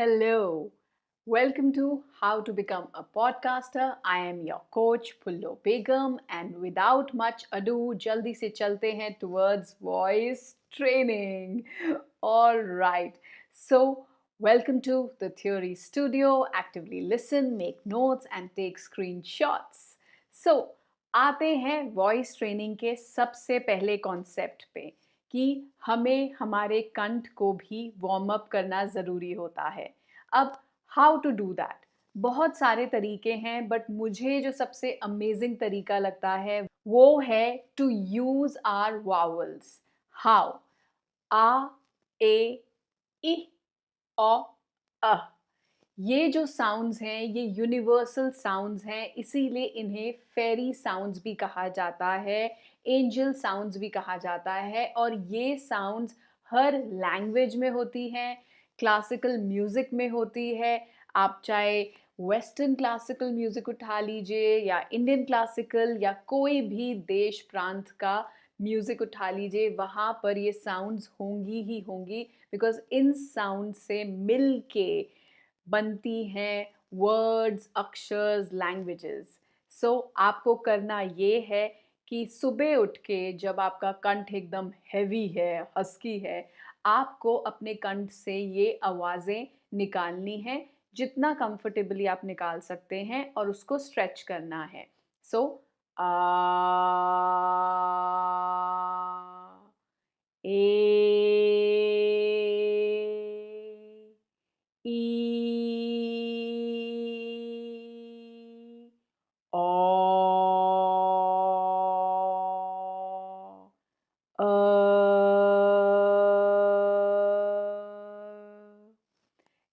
Hello. Welcome to How to Become a Podcaster. I am your coach Pullo Begum and without much ado जल्दी से चलते हैं towards voice training. All right. So, welcome to the Theory Studio. Actively listen, make notes and take screenshots. So, आते हैं voice training के सबसे पहले concept पे कि हमें हमारे कंठ को भी वार्म अप करना ज़रूरी होता है। अब हाउ टू डू दैट? बहुत सारे तरीके हैं बट मुझे जो सबसे अमेजिंग तरीका लगता है वो है to use our vowels. How? आ, ए, इ, औ, अ। ये जो साउंड्स हैं ये यूनिवर्सल साउंड्स हैं, इसीलिए इन्हें फेरी साउंड्स भी कहा जाता है, एंजल साउंड्स भी कहा जाता है। और ये साउंड्स हर लैंग्वेज में होती हैं, क्लासिकल म्यूज़िक में होती है। आप चाहे वेस्टर्न क्लासिकल म्यूज़िक उठा लीजिए या इंडियन क्लासिकल या कोई भी देश प्रांत का म्यूज़िक उठा लीजिए, वहाँ पर ये साउंड्स होंगी ही होंगी, बिकॉज़ इन साउंड से मिल के बनती हैं वर्ड्स, अक्षर्स, लैंग्वेजेस। सो आपको करना ये है कि सुबह उठ के जब आपका कंठ एकदम हैवी है, हस्की है, आपको अपने कंठ से ये आवाज़ें निकालनी हैं, जितना कंफर्टेबली आप निकाल सकते हैं और उसको स्ट्रेच करना है। सो आ, ए, ई, ओ, अ।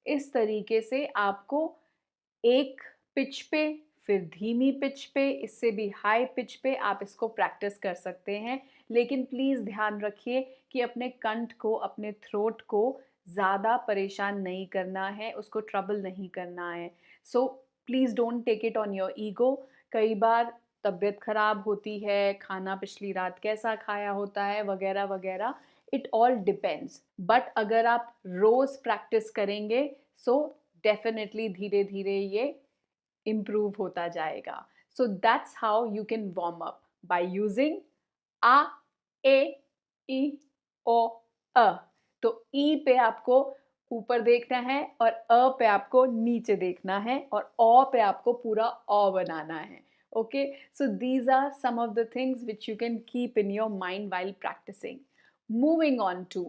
इस तरीके से आपको एक पिच पे, फिर धीमी पिच पे, इससे भी हाई पिच पे आप इसको प्रैक्टिस कर सकते हैं। लेकिन प्लीज़ ध्यान रखिए कि अपने कंठ को, अपने थ्रोट को ज़्यादा परेशान नहीं करना है, उसको ट्रबल नहीं करना है। So please don't take it on your ego. कई बार तबीयत ख़राब होती है, खाना पिछली रात कैसा खाया होता है, वगैरह वगैरह। It all depends. बट अगर आप रोज़ प्रैक्टिस करेंगे सो डेफिनेटली धीरे धीरे ये इम्प्रूव होता जाएगा। So that's how you can warm up by using आ, ए, ई, ओ, अ। तो ई पे आपको ऊपर देखना है और अ पे आपको नीचे देखना है और ओ पे आपको पूरा ओ बनाना है। Okay, so these are some of the things which you can keep in your mind while practicing. Moving on to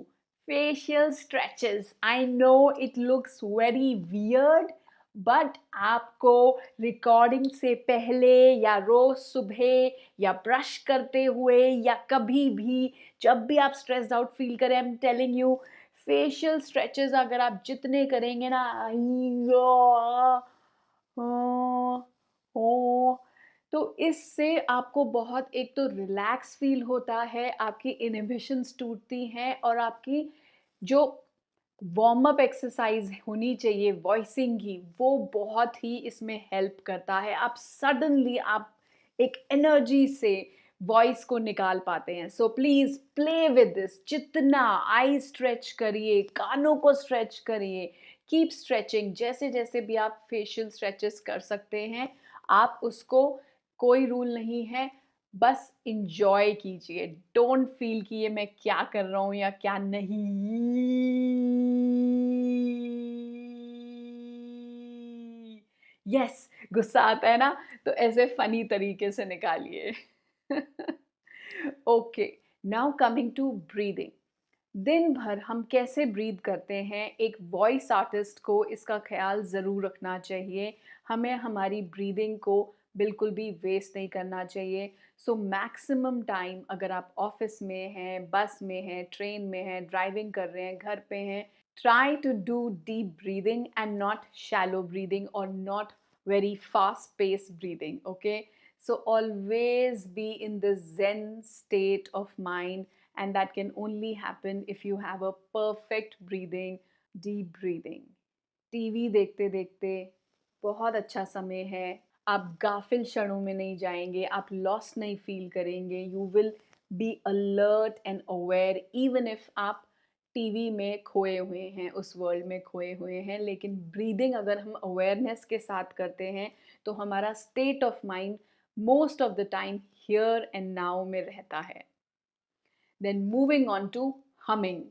facial stretches. I know it looks very weird, but आपको रिकॉर्डिंग से पहले या रोज सुबह या brush करते हुए या कभी भी जब भी आप स्ट्रेस्ड आउट फील करें, I am telling you, facial stretches अगर आप जितने करेंगे ना, तो इससे आपको बहुत एक तो रिलैक्स फील होता है, आपकी इनहिबिशंस टूटती हैं और आपकी जो वार्म अप एक्सरसाइज होनी चाहिए वॉइसिंग की, वो बहुत ही इसमें हेल्प करता है। आप सडनली आप एक एनर्जी से वॉइस को निकाल पाते हैं। So please play with this. जितना आई स्ट्रेच करिए, कानों को स्ट्रेच करिए, कीप स्ट्रेचिंग। जैसे जैसे भी आप फेशियल स्ट्रेचेस कर सकते हैं, आप उसको, कोई रूल नहीं है, बस इंजॉय कीजिए। डोंट फील कि ये मैं क्या कर रहा हूँ या क्या नहीं। यस, गुस्सा आता है ना, तो ऐसे फनी तरीके से निकालिए। Okay, now coming to breathing. दिन भर हम कैसे ब्रीद करते हैं, एक वॉइस आर्टिस्ट को इसका ख्याल ज़रूर रखना चाहिए। हमें हमारी ब्रीदिंग को बिल्कुल भी वेस्ट नहीं करना चाहिए। सो मैक्सिमम टाइम अगर आप ऑफिस में हैं, बस में हैं, ट्रेन में हैं, ड्राइविंग कर रहे हैं, घर पे हैं, try to do deep breathing and not shallow breathing or not very fast paced breathing. Okay, so always be in the zen state of mind, and that can only happen if you have a perfect breathing, deep breathing. TV देखते देखते बहुत अच्छा समय है, आप गाफिल क्षणों में नहीं जाएंगे, आप लॉस नहीं फील करेंगे। You will be alert and aware even if आप टीवी में खोए हुए हैं, उस वर्ल्ड में खोए हुए हैं, लेकिन ब्रीदिंग अगर हम अवेयरनेस के साथ करते हैं तो हमारा state of mind most of the time here and now में रहता है. Then moving on to humming.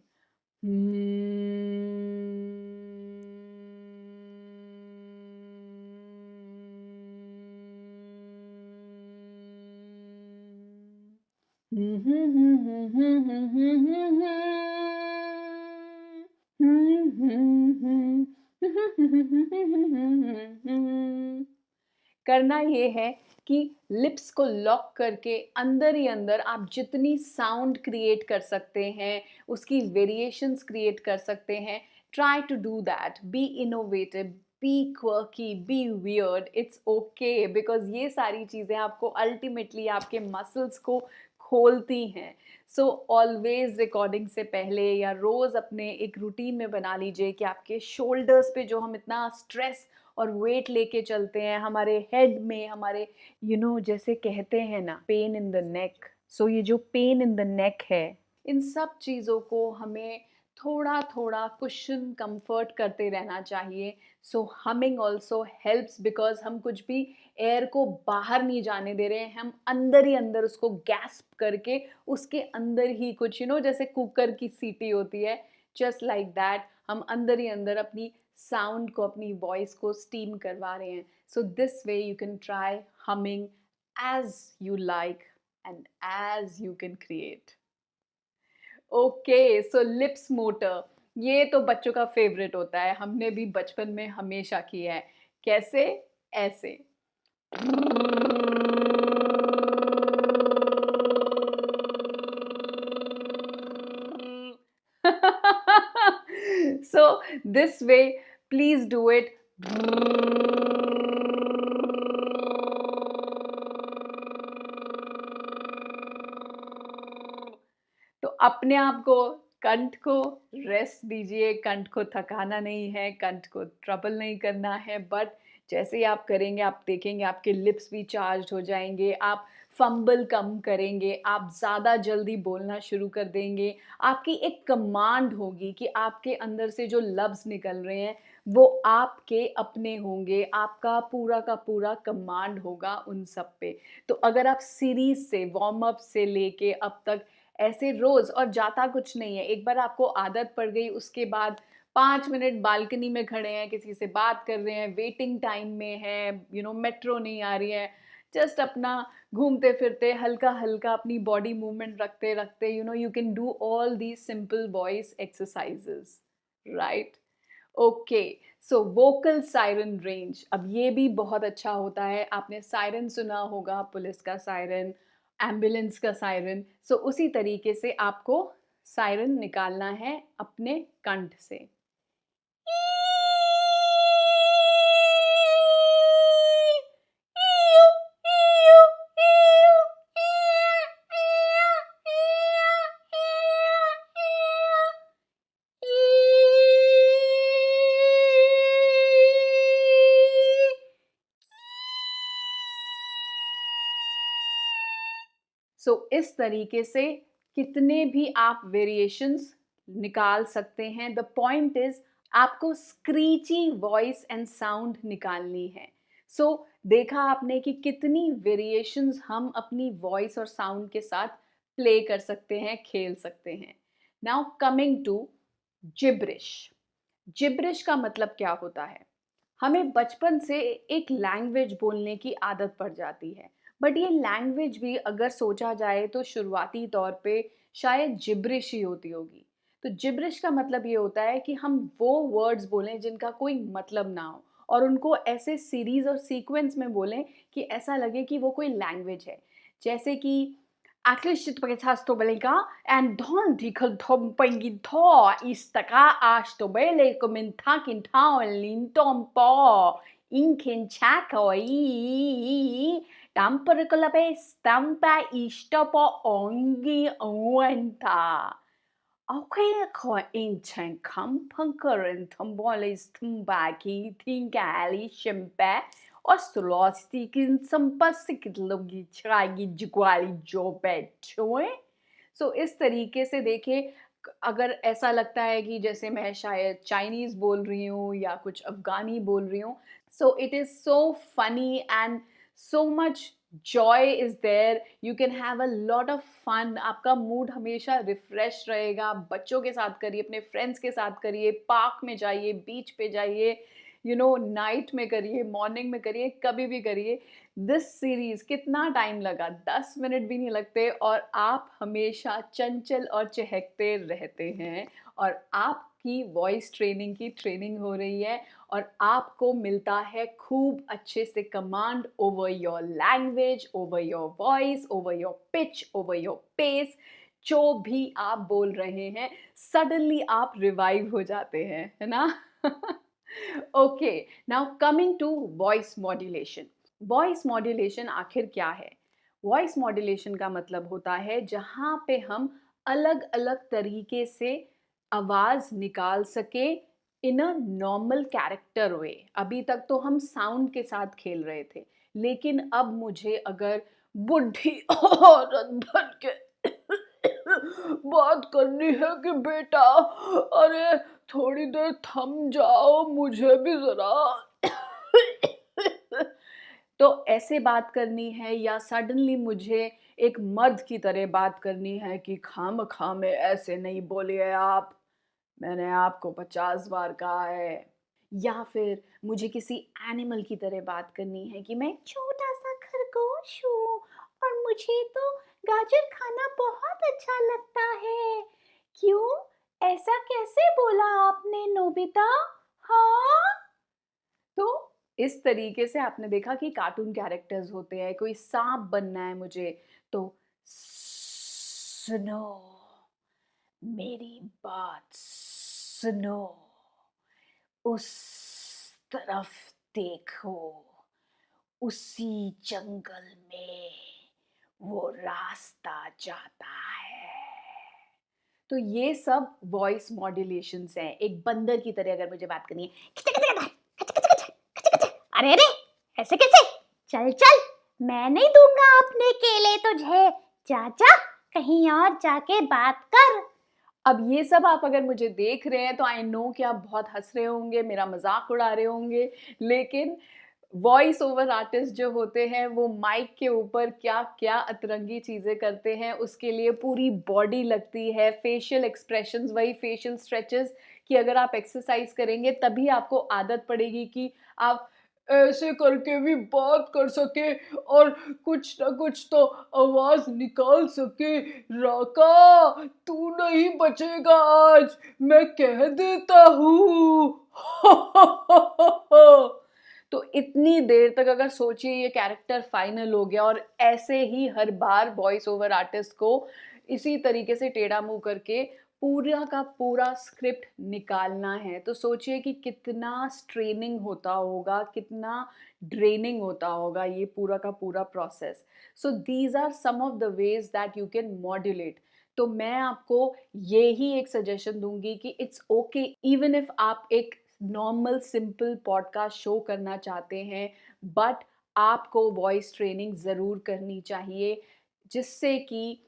करना ये है कि लिप्स को लॉक करके अंदर ही अंदर आप जितनी साउंड क्रिएट कर सकते हैं, उसकी वेरिएशंस क्रिएट कर सकते हैं. Try to do that. Be innovative, be quirky, be weird. It's okay, because ये सारी चीज़ें आपको अल्टीमेटली आपके मसल्स को खोलती हैं. सो ऑलवेज रिकॉर्डिंग से पहले या रोज़ अपने एक रूटीन में बना लीजिए कि आपके शोल्डर्स पे जो हम इतना स्ट्रेस और वेट लेके चलते हैं, हमारे हेड में, हमारे जैसे कहते हैं ना, पेन इन द नेक. सो ये जो पेन इन द नेक है, इन सब चीज़ों को हमें थोड़ा थोड़ा कुशन कंफर्ट करते रहना चाहिए. सो हमिंग ऑल्सो हेल्प्स, बिकॉज हम कुछ भी एयर को बाहर नहीं जाने दे रहे हैं, हम अंदर ही अंदर उसको गैस्प करके उसके अंदर ही कुछ जैसे कुकर की सीटी होती है, जस्ट लाइक दैट हम अंदर ही अंदर अपनी साउंड को, अपनी वॉइस को स्टीम करवा रहे हैं. So this way you can try humming as you like and as you can create. Okay, so lips motor, ये तो बच्चों का फेवरेट होता है. हमने भी बचपन में हमेशा किया है. कैसे? ऐसे. So this way, please do it. तो अपने आप को, कंठ को रेस्ट दीजिए. कंठ को थकाना नहीं है, कंठ को ट्रबल नहीं करना है. बट जैसे ही आप करेंगे, आप देखेंगे आपके लिप्स भी चार्ज हो जाएंगे, आप फंबल कम करेंगे, आप ज़्यादा जल्दी बोलना शुरू कर देंगे. आपकी एक कमांड होगी कि आपके अंदर से जो लफ्ज़ निकल रहे हैं वो आपके अपने होंगे. आपका पूरा का पूरा कमांड होगा उन सब पे. तो अगर आप सीरीज से, वार्म अप से लेके अब तक ऐसे रोज़, और जाता कुछ नहीं है, एक बार आपको आदत पड़ गई, उसके बाद 5 मिनट बालकनी में खड़े हैं, किसी से बात कर रहे हैं, वेटिंग टाइम में है, मेट्रो नहीं आ रही है, जस्ट अपना घूमते फिरते हल्का हल्का अपनी बॉडी मूवमेंट रखते रखते you can do all these simple voice exercises, right? Okay, so vocal siren range, अब ये भी बहुत अच्छा होता है. आपने सायरन सुना होगा, पुलिस का सायरन, एम्बुलेंस का सायरन. सो उसी तरीके से आपको सायरन निकालना है अपने कंठ से. सो इस तरीके से कितने भी आप वेरिएशंस निकाल सकते हैं. द पॉइंट इज, आपको स्क्रीची वॉइस एंड साउंड निकालनी है. सो देखा आपने कि कितनी वेरिएशंस हम अपनी वॉइस और साउंड के साथ प्ले कर सकते हैं, खेल सकते हैं. Now coming to gibberish. Gibberish का मतलब क्या होता है? हमें बचपन से एक लैंग्वेज बोलने की आदत पड़ जाती है, बट ये लैंग्वेज भी अगर सोचा जाए तो शुरुआती तौर पे शायद जिब्रिश ही होती होगी. तो जिब्रिश का मतलब ये होता है कि हम वो वर्ड्स बोलें जिनका कोई मतलब ना हो, और उनको ऐसे सीरीज और सीक्वेंस में बोलें कि ऐसा लगे कि वो कोई लैंग्वेज है. जैसे कि Aklichitpaketsastobelika and Don Dikothompengitho Istaka Ashtobele Commentakin Town Linton Po Inkin Chakoi Tampericolabe Stampa Istopo Ongi Owenta. Okay, ko inchen kampankarin tombolis tumbaki tingali shimpe ostolostikin संपस्सिक लोगी चरागी जुगाली जो बैठोए. सो इस तरीके से देखिए, अगर ऐसा लगता है कि जैसे मैं शायद चाइनीज़ बोल रही हूँ या कुछ अफ़गानी बोल रही हूँ, so it is so funny and so much joy is there, you can have a lot of fun, आपका मूड हमेशा रिफ्रेश रहेगा। बच्चों के साथ करिए, अपने फ्रेंड्स के साथ करिए, पार्क में जाइए, बीच पे जाइए, नाइट में करिए, मॉर्निंग में करिए, कभी भी करिए। दिस सीरीज़ कितना टाइम लगा? 10 मिनट भी नहीं लगते और आप हमेशा चंचल और चहकते रहते हैं और आपकी वॉइस ट्रेनिंग की ट्रेनिंग हो रही है और आपको मिलता है खूब अच्छे से command over your language, over your voice, over your pitch, over your pace. जो भी आप बोल रहे हैं, सडनली आप रिवाइव हो जाते हैं, है ना? Okay, now coming to voice modulation. Voice modulation आखिर क्या है? वॉइस मॉड्यूलेशन का मतलब होता है जहाँ पे हम अलग-अलग तरीके से आवाज़ निकाल सके इन अ नॉर्मल कैरेक्टर वे। अभी तक तो हम साउंड के साथ खेल रहे थे, लेकिन अब मुझे अगर बुढ़ी औरत बन के बात करनी है कि बेटा, अरे थोड़ी देर थम जाओ, मुझे भी ज़रा तो ऐसे बात करनी है या सडनली मुझे एक मर्द की तरह बात करनी है कि खामखा में ऐसे नहीं बोलिए आप, मैंने आपको 50 बार कहा है। या फिर मुझे किसी एनिमल की तरह बात करनी है कि मैं एक छोटा-सा खरगोश हूँ और मुझे तो गाजर खाना बहुत अच्छा लगता है। क्यों? ऐसा कैसे बोला आपने नोबिता? हाँ? तो इस तरीके से आपने देखा कि कार्टून कैरेक्टर्स होते हैं, कोई सांप बनना है मुझे तो सुनो, मेरी बात सुनो, उस तरफ देखो, उसी जंगल में वो रास्ता जाता है। तो ये सब वॉइस मॉड्यूलेशंस हैं। एक बंदर की तरह अगर मुझे बात करनी है, अरे अरे, ऐसे कैसे? चल चल, मैं नहीं दूंगा अपने केले तुझे, चाचा कहीं और जाके बात कर। अब ये सब आप अगर मुझे देख रहे हैं तो आई नो कि आप बहुत हंस रहे होंगे, मेरा मजाक उड़ा रहे होंगे, लेकिन वॉइस ओवर आर्टिस्ट जो होते हैं वो माइक के ऊपर क्या क्या अतरंगी चीज़ें करते हैं, उसके लिए पूरी बॉडी लगती है, फेशियल एक्सप्रेशंस, वही फेशियल स्ट्रेचेस कि अगर आप एक्सरसाइज करेंगे तभी आपको आदत पड़ेगी कि आप ऐसे करके भी बात कर सके और कुछ ना कुछ तो आवाज निकाल सके। राका, तू नहीं बचेगा आज, मैं कह देता हूँ। तो इतनी देर तक अगर सोचिए ये कैरेक्टर फाइनल हो गया और ऐसे ही हर बार वॉइस ओवर आर्टिस्ट को इसी तरीके से टेढ़ा मुंह करके पूरा का पूरा स्क्रिप्ट निकालना है, तो सोचिए कि कितना स्ट्रेनिंग होता होगा, कितना ड्रेनिंग होता होगा ये पूरा का पूरा process. So these are some of the ways that you can modulate. तो मैं आपको ये ही एक सजेशन दूंगी कि इट्स ओके इवन इफ आप एक नॉर्मल सिंपल पॉडकास्ट शो करना चाहते हैं, बट आपको वॉइस ट्रेनिंग ज़रूर करनी चाहिए, जिससे कि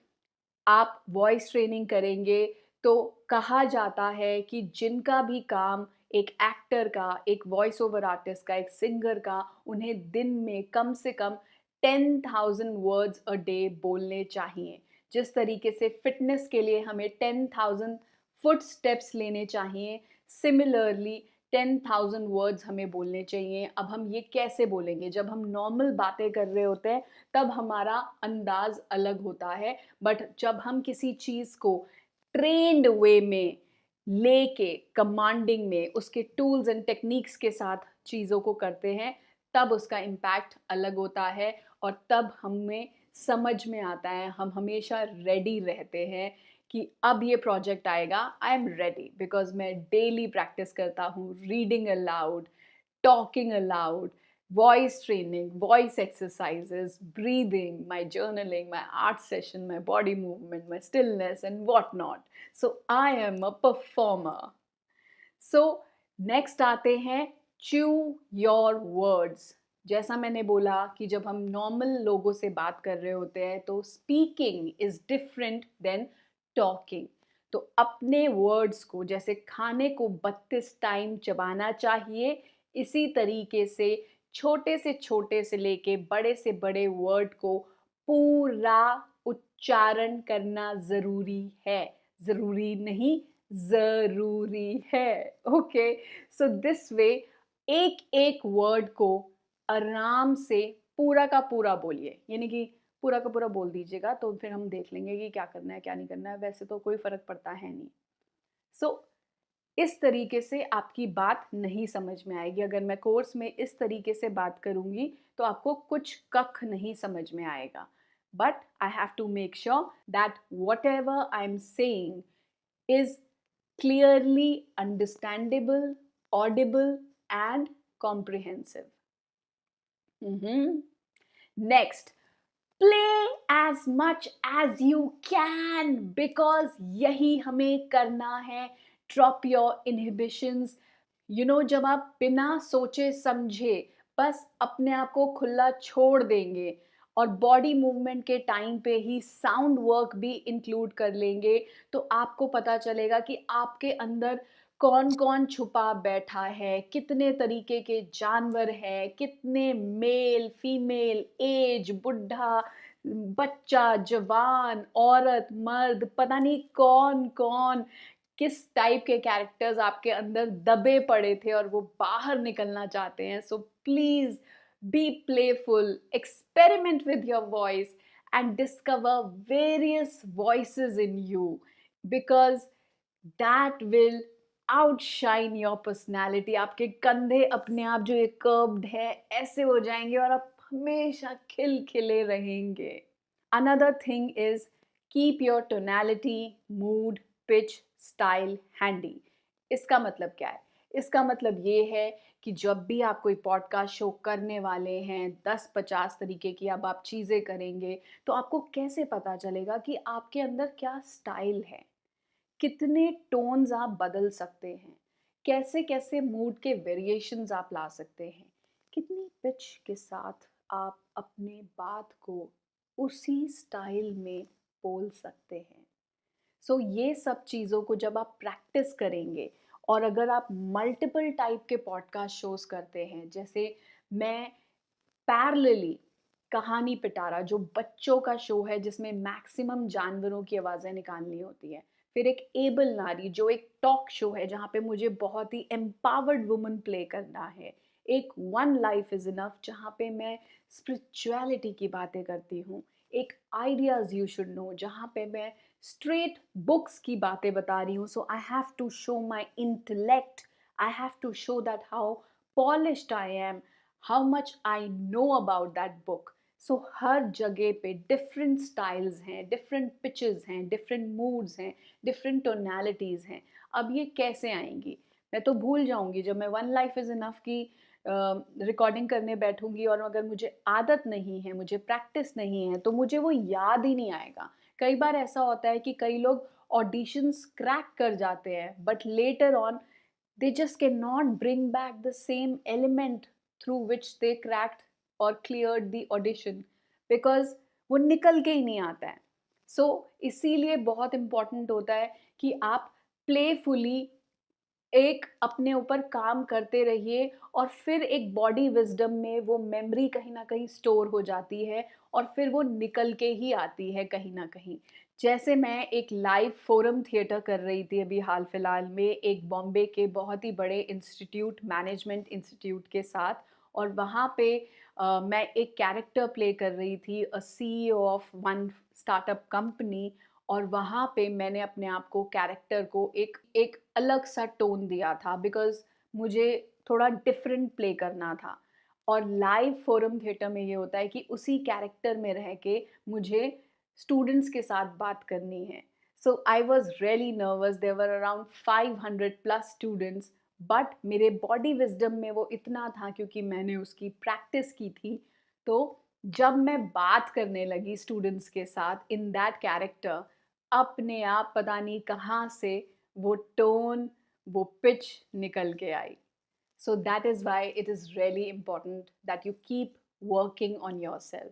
आप वॉइस ट्रेनिंग करेंगे तो कहा जाता है कि जिनका भी काम एक एक्टर का, एक वॉइस ओवर आर्टिस्ट का, एक सिंगर का, उन्हें दिन में कम से कम 10,000 वर्ड्स अ डे बोलने चाहिए। जिस तरीके से फिटनेस के लिए हमें 10,000 फुट स्टेप्स लेने चाहिए, सिमिलरली 10,000 वर्ड्स हमें बोलने चाहिए। अब हम ये कैसे बोलेंगे? जब हम नॉर्मल बातें कर रहे होते हैं तब हमारा अंदाज अलग होता है, बट जब हम किसी चीज़ को ट्रेन्ड वे में लेके कमांडिंग में उसके टूल्स एंड टेक्निक्स के साथ चीज़ों को करते हैं, तब उसका इम्पैक्ट अलग होता है और तब हमें समझ में आता है, हम हमेशा रेडी रहते हैं कि अब ये प्रोजेक्ट आएगा। आई एम रेडी बिकॉज मैं डेली प्रैक्टिस करता हूँ, reading allowed, talking aloud, voice training, voice exercises, breathing, my journaling, my art session, my body movement, my stillness, and whatnot. So I am a performer. So next आते हैं chew your words. जैसा मैंने बोला कि जब हम normal लोगों से बात कर रहे होते हैं तो speaking is different than talking. तो अपने वर्ड्स को, जैसे खाने को 32 टाइम चबाना चाहिए, इसी तरीके से छोटे से लेके बड़े से बड़े वर्ड को पूरा उच्चारण करना ज़रूरी है। ज़रूरी नहीं, ज़रूरी है। ओके? सो दिस वे एक-एक वर्ड को आराम से पूरा का पूरा बोलिए। यानी कि पूरा का पूरा बोल दीजिएगा, तो फिर हम देख लेंगे कि क्या करना है, क्या नहीं करना है। वैसे तो कोई फ़र्क पड़ता है नहीं। सो इस तरीके से आपकी बात नहीं समझ में आएगी। अगर मैं कोर्स में इस तरीके से बात करूँगी, तो आपको कुछ कख नहीं समझ में आएगा। But I have to make sure that whatever I am saying is clearly understandable, audible, and comprehensive. Next, play as much as you can because यही हमें करना है. Drop your inhibitions. जब आप बिना सोचे समझे बस अपने आप को खुला छोड़ देंगे और बॉडी मूवमेंट के टाइम पे ही साउंड वर्क भी इंक्लूड कर लेंगे, तो आपको पता चलेगा कि आपके अंदर कौन कौन छुपा बैठा है, कितने तरीके के जानवर हैं, कितने मेल फीमेल, एज, बुढ़ा, बच्चा, जवान, औरत, मर्द, पता नहीं कौन कौन किस टाइप के कैरेक्टर्स आपके अंदर दबे पड़े थे और वो बाहर निकलना चाहते हैं. So please be playful, experiment with your voice and discover various voices in you, because that will outshine your personality. आपके कंधे अपने आप जो ये कर्व्ड है ऐसे हो जाएंगे और आप हमेशा खिलखिले रहेंगे. Another thing is keep your tonality, mood, pitch, style handy. इसका मतलब क्या है? इसका मतलब ये है कि जब भी आप कोई पॉडकास्ट शो करने वाले हैं, 10-50 तरीके की अब आप चीज़ें करेंगे, तो आपको कैसे पता चलेगा कि आपके अंदर क्या स्टाइल है? कितने टोन्स आप बदल सकते हैं, कैसे कैसे मूड के वेरिएशंस आप ला सकते हैं, कितनी पिच के साथ आप अपने बात को उसी स्टाइल में बोल सकते हैं. सो ये सब चीज़ों को जब आप प्रैक्टिस करेंगे और अगर आप मल्टीपल टाइप के पॉडकास्ट शोज करते हैं, जैसे मैं पैरेलली कहानी पिटारा जो बच्चों का शो है जिसमें मैक्सिमम जानवरों की आवाज़ें निकालनी होती है, फिर एक एबल नारी जो एक टॉक शो है जहाँ पे मुझे बहुत ही एम्पावर्ड वुमन प्ले करना है, एक वन लाइफ इज़ इनफ जहाँ पे मैं स्पिरिचुअलिटी की बातें करती हूँ, एक आइडियाज़ यू शुड नो जहाँ पे मैं स्ट्रेट बुक्स की बातें बता रही हूँ. So I have to show my intellect, I have to show that how polished I am, how much I know about that book. So हर जगह पे डिफरेंट स्टाइल्स हैं, डिफरेंट पिचेस हैं, डिफरेंट मूड्स हैं, डिफरेंट टोनैलिटीज़ हैं. अब ये कैसे आएंगी? मैं तो भूल जाऊंगी जब मैं वन लाइफ इज़ इनफ की रिकॉर्डिंग करने बैठूंगी और अगर मुझे आदत नहीं है, मुझे प्रैक्टिस नहीं है, तो मुझे वो याद ही नहीं आएगा. कई बार ऐसा होता है कि कई लोग ऑडिशंस क्रैक कर जाते हैं but later on they just cannot bring back the same element through which they cracked or cleared the audition because वो निकल के ही नहीं आता है. सो इसीलिए बहुत इम्पॉर्टेंट होता है कि आप प्लेफुली एक अपने ऊपर काम करते रहिए और फिर एक बॉडी विज़डम में वो मेमोरी कहीं न कहीं स्टोर हो जाती है और फिर वो निकल के ही आती है कहीं न कहीं. जैसे मैं एक लाइव फोरम थिएटर कर रही थी अभी हाल-फिलहाल में एक बॉम्बे के बहुत ही बड़े इंस्टीट्यूट, मैनेजमेंट इंस्टीट्यूट के साथ, और वहाँ पे मैं एक कैरेक्टर प्ले कर रही थी, CEO of one startup company, और वहाँ पे मैंने अपने आप को कैरेक्टर को एक एक अलग सा टोन दिया था बिकॉज़ मुझे थोड़ा डिफरेंट प्ले करना था. और लाइव फोरम थिएटर में ये होता है कि उसी कैरेक्टर में रह के मुझे स्टूडेंट्स के साथ बात करनी है. So I was really nervous, there were around 500 plus students, but मेरे बॉडी विज़डम में वो इतना था क्योंकि मैंने उसकी प्रैक्टिस की थी. तो जब मैं बात करने लगी स्टूडेंट्स के साथ इन दैट कैरेक्टर, अपने आप पता नहीं कहाँ से वो टोन, वो पिच निकल के आई. So that is why it is really important that you keep working on yourself.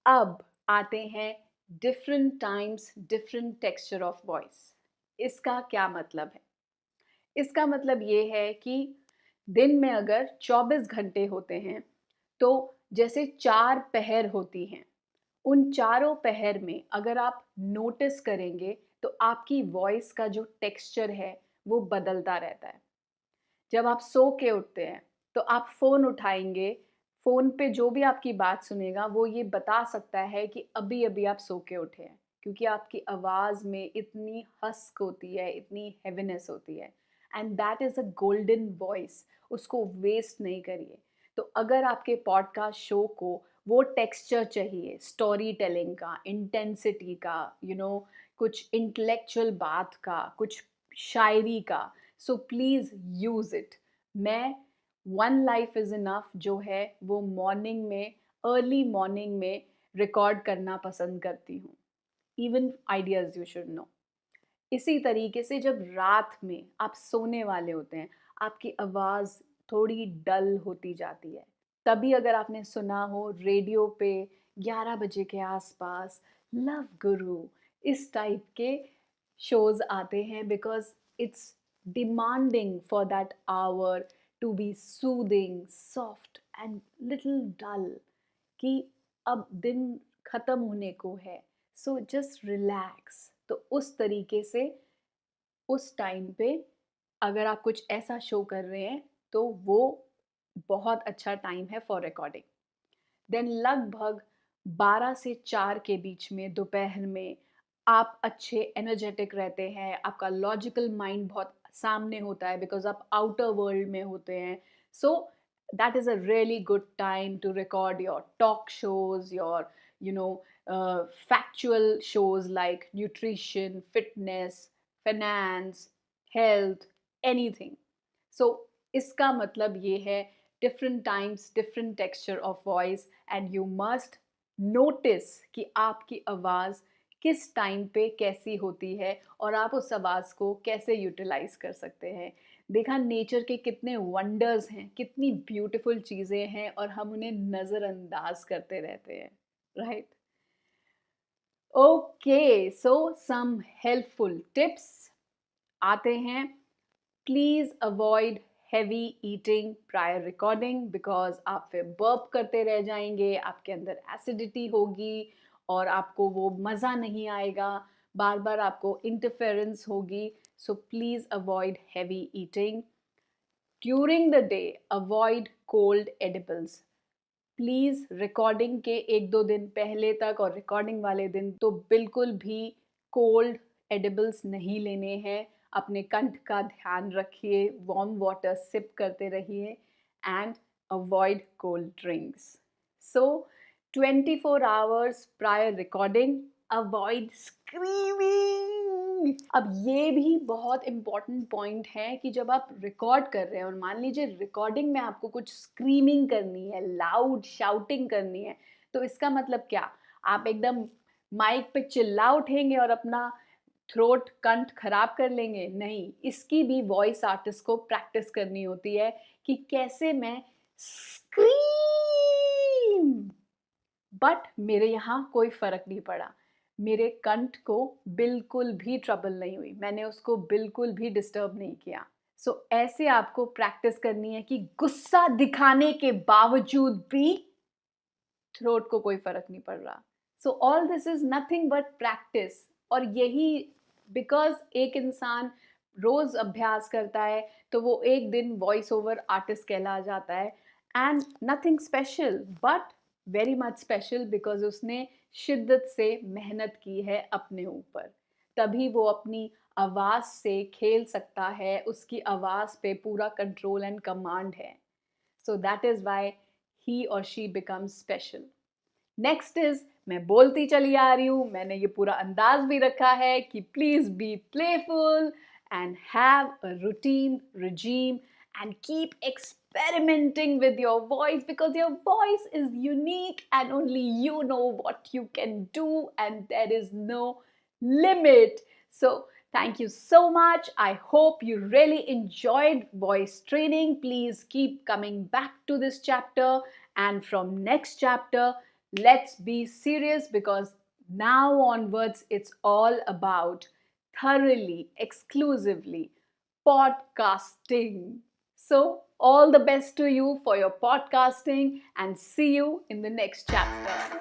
अब आते हैं different times different texture of voice. इसका क्या मतलब है? इसका मतलब ये है कि दिन में अगर 24 घंटे होते हैं तो जैसे 4 पहर होती हैं, उन चारों पहर में अगर आप नोटिस करेंगे तो आपकी वॉइस का जो टेक्सचर है वो बदलता रहता है। जब आप सो के उठते हैं तो आप फ़ोन उठाएंगे, फ़ोन पे जो भी आपकी बात सुनेगा वो ये बता सकता है कि अभी अभी आप सो के उठे हैं, क्योंकि आपकी आवाज़ में इतनी हस्क होती है, इतनी हेवीनेस होती है। And that is a golden voice, उसको वेस्ट नहीं करिए। तो अगर आपके पॉडकास्ट शो को वो टेक्सचर चाहिए, स्टोरी टेलिंग का, इंटेंसिटी का, कुछ इंटेलेक्चुअल बात का, कुछ शायरी का, सो प्लीज़ यूज़ इट। मैं वन लाइफ इज़ इनफ जो है वो मॉर्निंग में, अर्ली मॉर्निंग में रिकॉर्ड करना पसंद करती हूँ। Even ideas you should know. इसी तरीके से जब रात में आप सोने वाले होते हैं, आपकी आवाज़ थोड़ी डल होती जाती है। तभी अगर आपने सुना हो रेडियो पे 11 बजे के आसपास लव गुरु, इस टाइप के शोज़ आते हैं, because it's demanding for that hour to be soothing, soft and little dull, कि अब दिन ख़त्म होने को है, सो जस्ट रिलैक्स। तो उस तरीके से उस टाइम पे अगर आप कुछ ऐसा शो कर रहे हैं तो वो बहुत अच्छा टाइम है फॉर रिकॉर्डिंग। देन लगभग 12 से 4 के बीच में दोपहर में आप अच्छे एनर्जेटिक रहते हैं, आपका लॉजिकल माइंड बहुत सामने होता है बिकॉज आप आउटर वर्ल्ड में होते हैं। So that is a really good time to record your talk shows, your factual shows like nutrition, fitness, finance, health, anything. So इसका मतलब ये है different times, different texture of voice, and you must notice कि आपकी आवाज़ किस time पे कैसी होती है और आप उस आवाज़ को कैसे यूटिलाइज कर सकते हैं। देखा नेचर के कितने वंडर्स हैं, कितनी ब्यूटीफुल चीज़ें हैं और हम उन्हें नज़रअंदाज करते रहते हैं, राइट? ओके, सो सम हेल्पफुल टिप्स आते हैं। Please avoid heavy eating prior recording, because आप फिर बर्प करते रह जाएंगे, आपके अंदर एसिडिटी होगी और आपको वो मज़ा नहीं आएगा, बार बार आपको इंटरफेरेंस होगी। So please avoid heavy eating. During the day avoid cold edibles. Please recording के 1-2 दिन पहले तक और रिकॉर्डिंग वाले दिन तो बिल्कुल भी कोल्ड एडिबल्स नहीं लेने हैं। अपने कंठ का ध्यान रखिए, वार्म वाटर सिप करते रहिए and avoid cold drinks. So 24 hours prior recording, avoid screaming. अब ये भी बहुत इंपॉर्टेंट पॉइंट है कि जब आप रिकॉर्ड कर रहे हैं और मान लीजिए रिकॉर्डिंग में आपको कुछ स्क्रीमिंग करनी है, लाउड शाउटिंग करनी है, तो इसका मतलब क्या? आप एकदम माइक पे चिल्ला उठेंगे और अपना थ्रोट कंठ खराब कर लेंगे? नहीं, इसकी भी वॉइस आर्टिस्ट को प्रैक्टिस करनी होती है कि कैसे मैं स्क्रीम। बट मेरे यहाँ कोई फ़र्क नहीं पड़ा, मेरे कंठ को बिल्कुल भी ट्रबल नहीं हुई, मैंने उसको बिल्कुल भी डिस्टर्ब नहीं किया। सो ऐसे आपको प्रैक्टिस करनी है कि गुस्सा दिखाने के बावजूद भी थ्रोट को कोई फ़र्क नहीं पड़ रहा। So all this is nothing but practice. और यही, बिकॉज एक इंसान रोज़ अभ्यास करता है तो वो एक दिन वॉइस ओवर आर्टिस्ट कहला जाता है। And nothing special but very much special, because उसने शिद्दत से मेहनत की है अपने ऊपर, तभी वो अपनी आवाज़ से खेल सकता है, उसकी आवाज़ पे पूरा कंट्रोल एंड कमांड है। सो that is why he or she becomes special. Next is, मैं बोलती चली आ रही हूँ, मैंने ये पूरा अंदाज भी रखा है कि please be playful and have a routine regime and keep experimenting with your voice, because your voice is unique and only you know what you can do and there is no limit. So thank you so much. I hope you really enjoyed voice training. Please keep coming back to this chapter, and from next chapter let's be serious, because Now onwards, it's all about thoroughly, exclusively podcasting. So, all the best to you for your podcasting and see you in the next chapter.